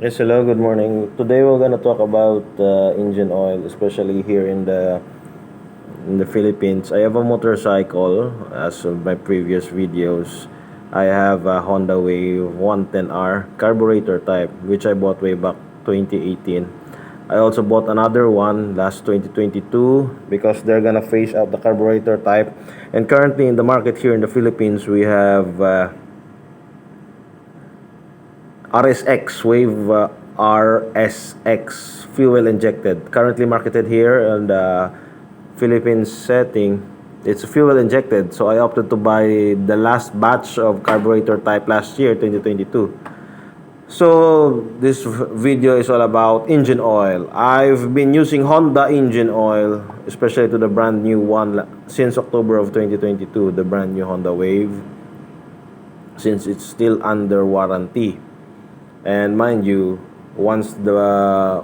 Yes, hello, good morning. Today we're gonna talk about engine oil, especially here in the Philippines. I have a motorcycle, as of my previous videos. I have a Honda Wave 110R carburetor type, which I bought way back 2018. I also bought another one last 2022 because they're gonna phase out the carburetor type. And currently in the market here in the Philippines, we have RSX Wave RSX fuel injected, currently marketed here in the Philippines setting. It's fuel injected, so I opted to buy the last batch of carburetor type last year, 2022. So this video is all about engine oil. I've been using Honda engine oil, especially to the brand new one since October of 2022, the brand new Honda Wave, since it's still under warranty. And mind you, once the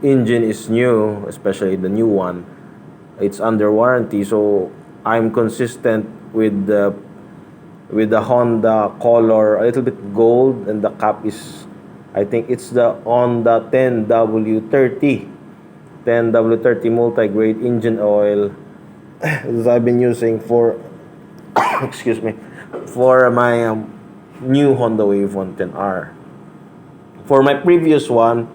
engine is new, especially the new one, it's under warranty. So I'm consistent with the Honda color, a little bit gold, and the cap is, I think it's the Honda 10W30 multi-grade engine oil that I've been using for excuse me, for my new Honda Wave 110R. For my previous one,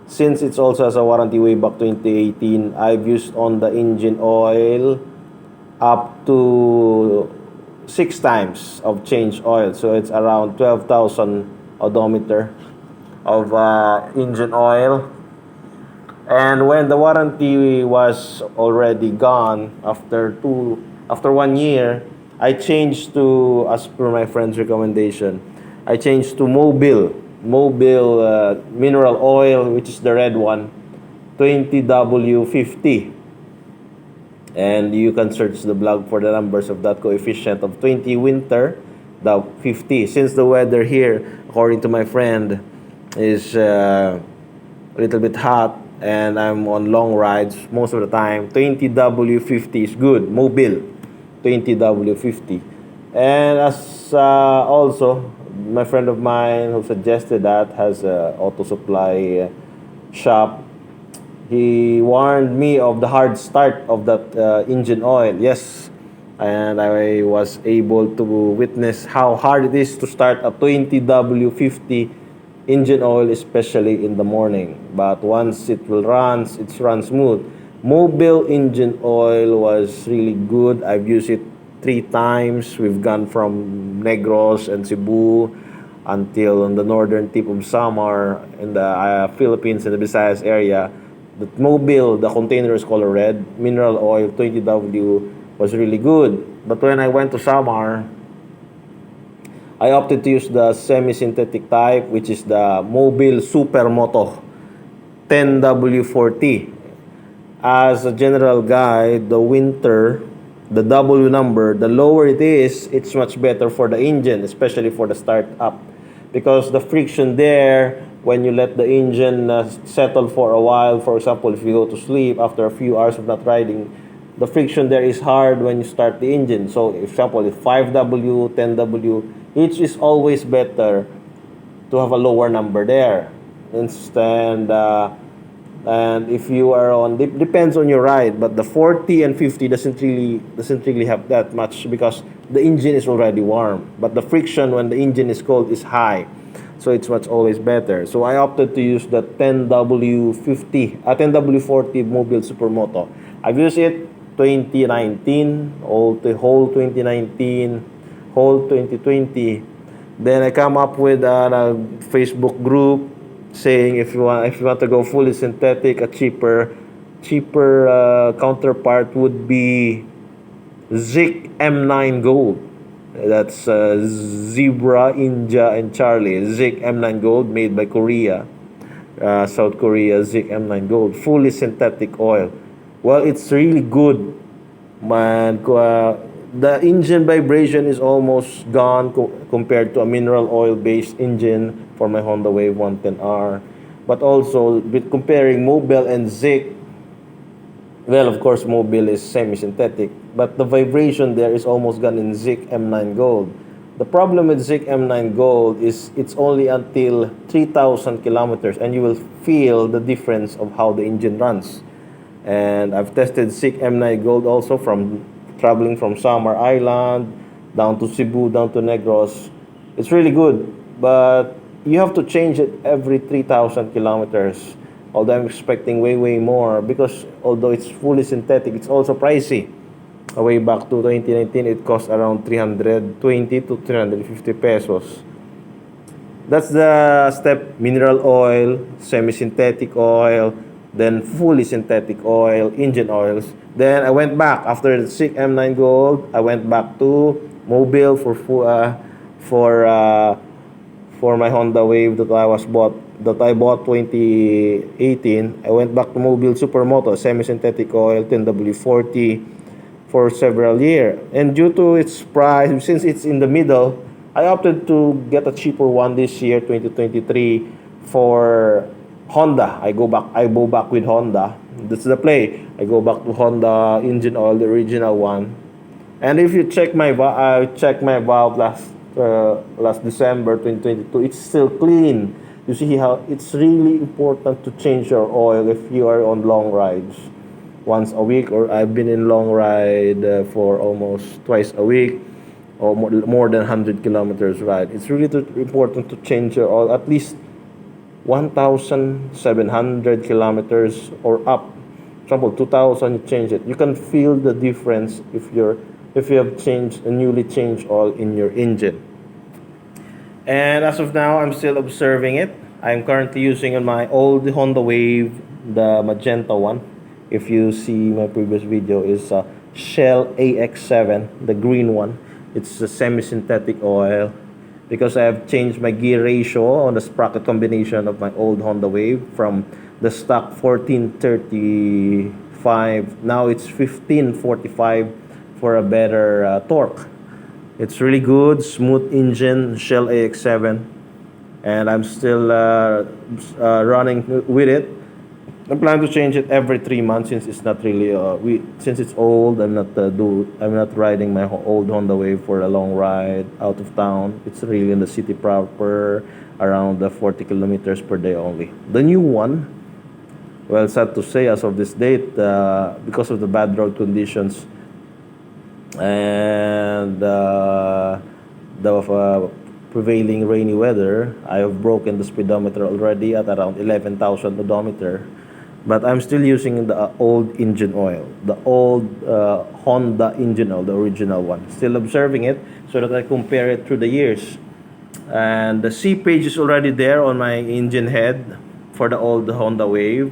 since it's also has a warranty way back 2018, I've used on the engine oil up to 6 times of change oil. So it's around 12,000 odometer of engine oil. And when the warranty was already gone after 1 year, I changed to, as per my friend's recommendation, I changed to MOBIL mineral oil, which is the red one, 20W50. And you can search the blog for the numbers of that coefficient of 20 winter, the 50. Since the weather here, according to my friend, is a little bit hot and I'm on long rides most of the time, 20W50 is good. MOBIL 20W50. And as also, my friend of mine who suggested that has a auto supply shop. He warned me of the hard start of that engine oil. Yes, and I was able to witness how hard it is to start a 20W50 engine oil, especially in the morning. But once it runs smooth. MOBIL engine oil was really good. I've used it 3 times. We've gone from Negros and Cebu until on the northern tip of Samar in the Philippines and the Visayas area. The MOBIL, the container is color red. Mineral oil 20W was really good. But when I went to Samar, I opted to use the semi-synthetic type, which is the MOBIL Super Moto 10W40. As a general guide, the winter, the W number, the lower it is, it's much better for the engine, especially for the start up. Because the friction there, when you let the engine settle for a while, for example, if you go to sleep after a few hours of not riding, the friction there is hard when you start the engine. So, for example, if 5W, 10W, each is always better to have a lower number there. Instead, and if you are on, depends on your ride, but the 40 and 50 doesn't really have that much because the engine is already warm, but the friction when the engine is cold is high, so it's much always better. So I opted to use the 10W40 MOBIL Super Moto. I've used it 2019, the whole 2019, whole 2020. Then I come up with a Facebook group saying if you want to go fully synthetic, a cheaper counterpart would be ZIC M9 Gold. That's Zebra, India, and Charlie. ZIC M9 Gold, made by Korea, South Korea. ZIC M9 Gold, fully synthetic oil. Well, it's really good, man. The engine vibration is almost gone compared to a mineral oil based engine for my Honda Wave 110R. But also, with comparing MOBIL and ZIC, well, of course, MOBIL is semi-synthetic, but the vibration there is almost gone in ZIC M9 Gold. The problem with ZIC M9 Gold is it's only until 3,000 kilometers and you will feel the difference of how the engine runs. And I've tested ZIC M9 Gold also from traveling from Samar Island down to Cebu, down to Negros. It's really good, but you have to change it every 3,000 kilometers. Although I'm expecting way more because although it's fully synthetic, it's also pricey. Way back to 2019, it cost around 320 to 350 pesos. That's the step: mineral oil, semi-synthetic oil, then fully synthetic oil, engine oils. Then I went back after the ZIC M9 Gold. I went back to Mobile for uh, for my Honda Wave that I bought 2018. I went back to Mobile Super Moto, semi-synthetic oil, 10W40 for several years. And due to its price, since it's in the middle, I opted to get a cheaper one this year, 2023, for Honda. I go back with Honda. That's the play. I go back to Honda engine oil, the original one. And if you check I checked my valve last December 2022. It's still clean. You see how it's really important to change your oil if you are on long rides once a week, or I've been in long ride for almost twice a week, or more than 100 kilometers ride. It's really important to change your oil at least 1,700 kilometers or up. For example, 2,000, you change it. You can feel the difference if you have changed a newly changed oil in your engine. And as of now, I'm still observing it. I'm currently using on my old Honda Wave, the magenta one. If you see my previous video, is Shell AX7, the green one. It's a semi-synthetic oil because I have changed my gear ratio on the sprocket combination of my old Honda Wave from the stock 1435. Now it's 1545 for a better torque. It's really good, smooth engine, Shell AX7, and I'm still running with it. I plan to change it every 3 months since it's not really since it's old. I'm not riding my old Honda Wave for a long ride out of town. It's really in the city proper, around the 40 kilometers per day only. The new one, well, sad to say, as of this date, because of the bad road conditions and the prevailing rainy weather, I have broken the speedometer already at around 11,000 odometer. But I'm still using the old engine oil, the old Honda engine oil, the original one. Still observing it so that I compare it through the years. And the C page is already there on my engine head for the old Honda Wave.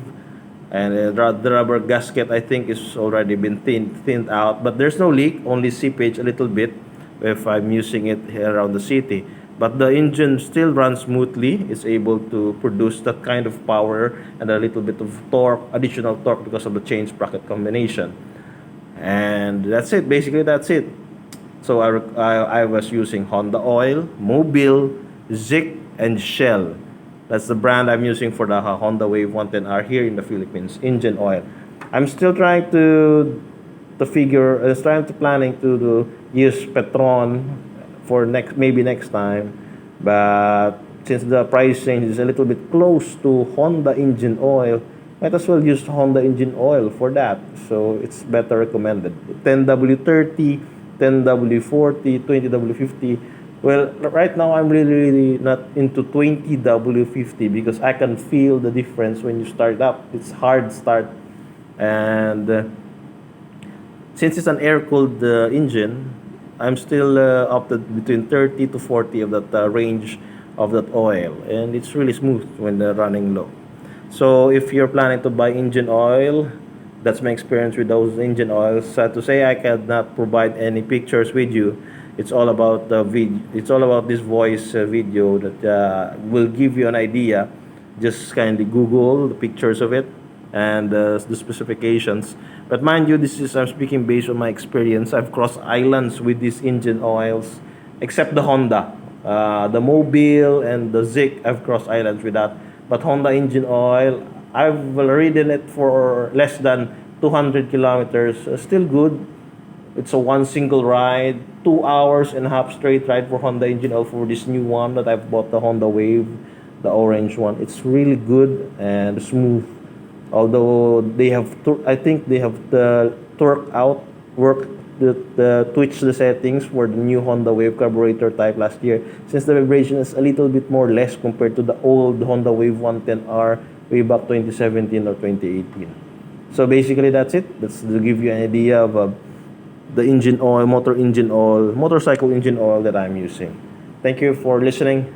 And the rubber gasket, I think, is already been thinned out. But there's no leak, only C page a little bit if I'm using it here around the city. But the engine still runs smoothly. It's able to produce that kind of power and a little bit of torque, additional torque, because of the chain sprocket combination. And that's it. Basically, that's it. So I was using Honda Oil, Mobile, ZIC, and Shell. That's the brand I'm using for the Honda Wave 110R here in the Philippines. Engine oil. I'm still trying to planning to use Petron for maybe next time, but since the price range is a little bit close to Honda engine oil, might as well use Honda engine oil for that. So it's better recommended. 10W30, 10W40, 20W50. Well, right now I'm really not into 20W50 because I can feel the difference when you start up. It's hard start, and since it's an air-cooled engine, I'm still opted between 30 to 40 of that range of that oil, and it's really smooth when they're running low. So if you're planning to buy engine oil, that's my experience with those engine oils. Sad to say, I cannot provide any pictures with you. It's all about the video. It's all about this voice video that will give you an idea. Just kindly Google the pictures of it and the specifications. But mind you, I'm speaking based on my experience. I've crossed islands with these engine oils, except the Honda, the Mobile and the ZIC. I've crossed islands with that. But Honda engine oil, I've ridden it for less than 200 kilometers. Still good. It's a one single ride, 2 hours and a half straight ride for Honda engine oil for this new one that I've bought, the Honda Wave, the orange one. It's really good and smooth. Although they have, I think they have the twitch the settings for the new Honda Wave carburetor type last year, since the vibration is a little bit more less compared to the old Honda Wave 110R way back 2017 or 2018. So basically that's it. That's to give you an idea of the engine oil, motorcycle engine oil that I'm using. Thank you for listening.